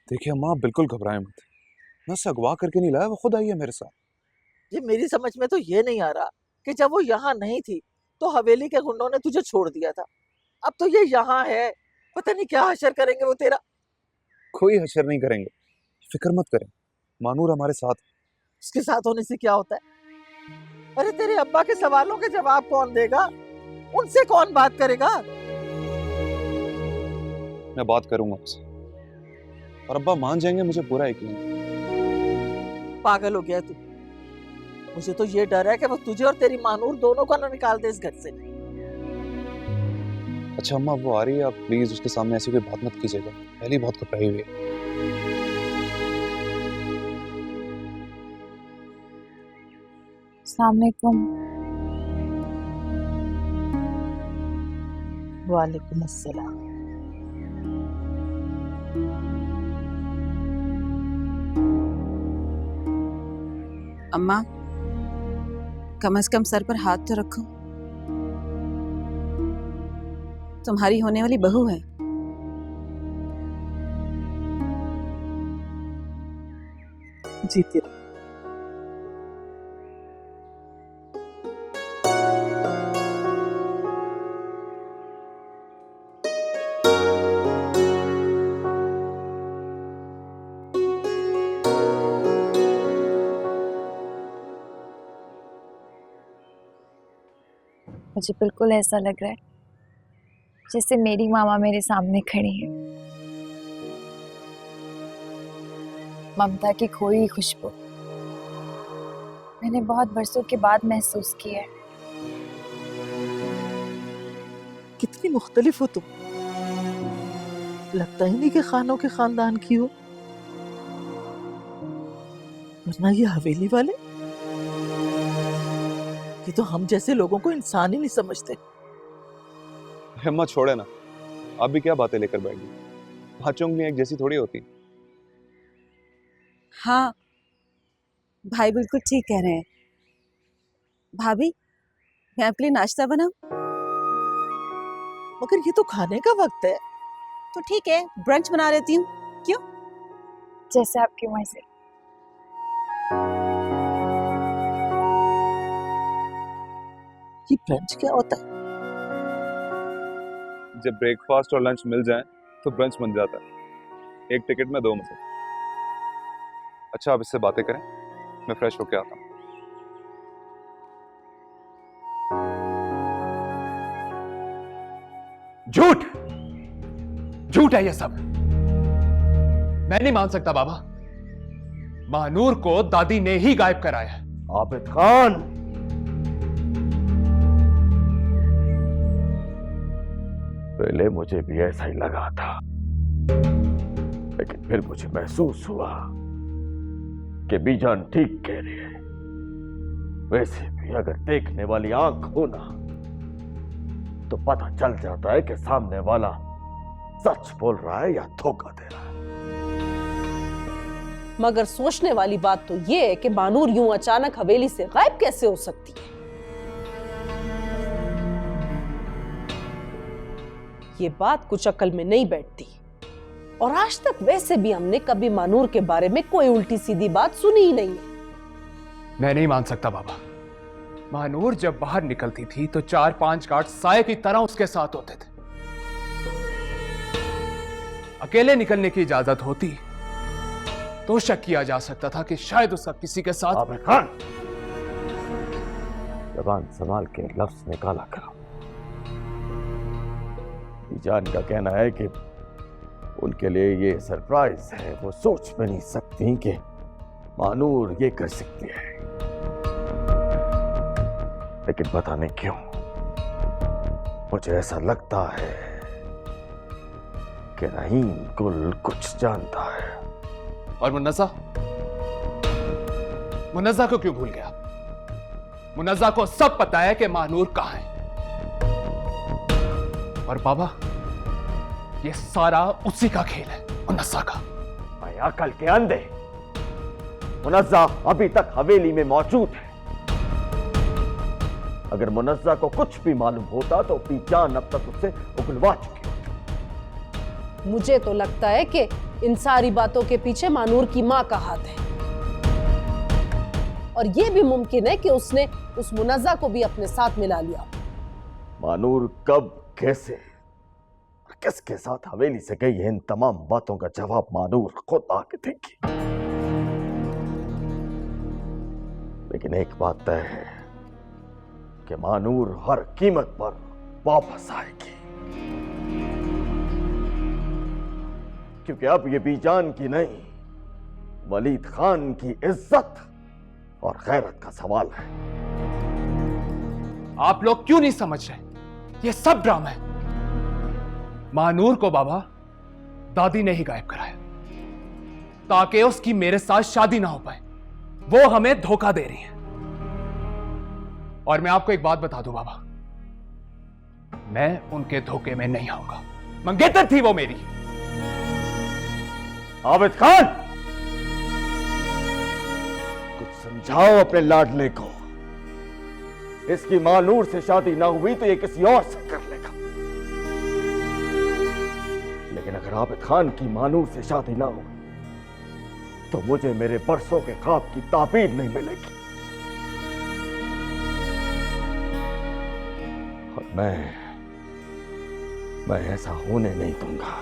देखिए अम्मा, आप बिल्कुल घबराएं मत। मैं उसे अगवा करके नहीं लाया, वो खुद आई है मेरे साथ। ये मेरी समझ में तो ये नहीं आ रहा कि जब वो यहाँ नहीं थी तो हवेली के गुंडों ने तुझे छोड़ दिया था। अब तो ये यहाँ है, पता नहीं क्या हशर करेंगे वो तेरा। कोई हशर नहीं करेंगे, फिक्र मत करें। मानूर हमारे साथ। उसके साथ होने से क्या होता है? अरे तेरे अब्बा के सवालों के जवाब कौन देगा? उनसे कौन बात करेगा? मैं बात करूंगा उससे और अब्बा मान जाएंगे, मुझे पूरा यकीन है। पागल हो गया तू। मुझे तो ये डर है कि वो तुझे और तेरी मानूर दोनों को ना निकाल दे इस घर से। अच्छा अम्मा, वो आ रही है, आप प्लीज उसके सामने ऐसी कोई बात मत कीजिएगा। पहले ही बहुत घबराई हुई है। अस्सलाम वालेकुम। वालेकुम अस्सलाम। अम्मा, कम से कम सर पर हाथ तो रखो। तुम्हारी होने वाली बहू है। जीती रहो। मुझे बिल्कुल ऐसा लग रहा है जैसे मेरी मामा मेरे सामने खड़ी है। ममता की खोई हुई खुशबू मैंने बहुत बरसों के बाद महसूस की है। कितनी मुख्तलिफ हो तुम। लगता ही नहीं कि खानों के खानदान की हो। वरना ये हवेली वाले, ये तो हम जैसे लोगों को इंसान ही नहीं समझते। हिम्मत छोड़े ना, आप भी क्या बातें लेकर बैठ गई। पांचों उंगलियां एक जैसी थोड़ी होती। हाँ, भाई बिल्कुल ठीक कह रहे हैं। भाभी, मैं आपके लिए नाश्ता बनाऊं? मगर ये तो खाने का वक्त है। तो ठीक है, ब्रंच बना लेती हूँ। क्यों? जैसे आपकी मर्जी। ये ब्रंच क्या होता है? जब ब्रेकफास्ट और लंच मिल जाए तो ब्रंच बन जाता है। एक टिकट में 2 मजे। अच्छा, आप इससे बातें करें, मैं फ्रेश होके आता हूँ। झूठ झूठ है ये सब। मैं नहीं मान सकता बाबा। महानूर को दादी ने ही गायब कराया है। आबिद खान, पहले मुझे भी ऐसा ही लगा था, लेकिन फिर मुझे महसूस हुआ कि बीजान ठीक कह रही है। वैसे भी अगर देखने वाली आंख हो ना, तो पता चल जाता है कि सामने वाला सच बोल रहा है या धोखा दे रहा है। मगर सोचने वाली बात तो यह है कि मानूर यूं अचानक हवेली से गायब कैसे हो सकती है। ये बात कुछ अकल में नहीं बैठती। और आज तक वैसे भी हमने कभी मानूर के बारे में कोई उल्टी सीधी बात सुनी ही नहीं है। मैं नहीं मान सकता बाबा। महानूर जब बाहर निकलती थी तो 4-5 गार्ड साये की तरह उसके साथ होते थे। अकेले निकलने की इजाजत होती तो शक किया जा सकता था कि शायद उसका किसी के साथ। आबिद खान, जबान संभाल के लफ्ज निकाला करो। बीजान का कहना है कि उनके लिए ये सरप्राइज है। वो सोच भी नहीं सकती कि मानूर ये कर सकती है, लेकिन पता नहीं क्यों मुझे ऐसा लगता है कि रहीम कुल कुछ जानता है। और मुन्नज़ा, मुन्नज़ा को क्यों भूल गया? मुन्नज़ा को सब पता है कि महानूर कहां है। और बाबा, ये सारा उसी का खेल है, मुन्नज़ा का। मैं अकल के अंधे, मुन्नज़ा अभी तक हवेली में मौजूद है। अगर मुन्नज़ा को कुछ भी मालूम होता तो बीजान अब तक उसे उगलवा चुकी होती। मुझे तो लगता है कि इन सारी बातों के पीछे मानूर की माँ का हाथ है, और ये भी मुमकिन है कि उसने उस मुनज़्ज़ा को भी अपने साथ मिला लिया। मानूर कब, कैसे और किसके साथ हवेली से गई है, इन तमाम बातों का जवाब मानूर खुद आके देगी। लेकिन एक बात तय है कि मानूर हर कीमत पर वापस आएगी, क्योंकि अब ये बीजान की नहीं, वलीद खान की इज्जत और गैरत का सवाल है। आप लोग क्यों नहीं समझ रहे? ये सब ड्रामा है। मानूर को बाबा दादी ने ही गायब कराया ताकि उसकी मेरे साथ शादी ना हो पाए। वो हमें धोखा दे रही है। और मैं आपको एक बात बता दूं बाबा, मैं उनके धोखे में नहीं आऊंगा। मंगेतर थी वो मेरी। आबिद खान, कुछ समझाओ अपने लाडले को। इसकी मानूर से शादी ना हुई तो ये किसी और से कर लेगा, लेकिन अगर आबिद खान की मानूर से शादी ना हुई तो मुझे मेरे बरसों के ख्वाब की ताबीर नहीं मिलेगी, और मैं ऐसा होने नहीं दूंगा।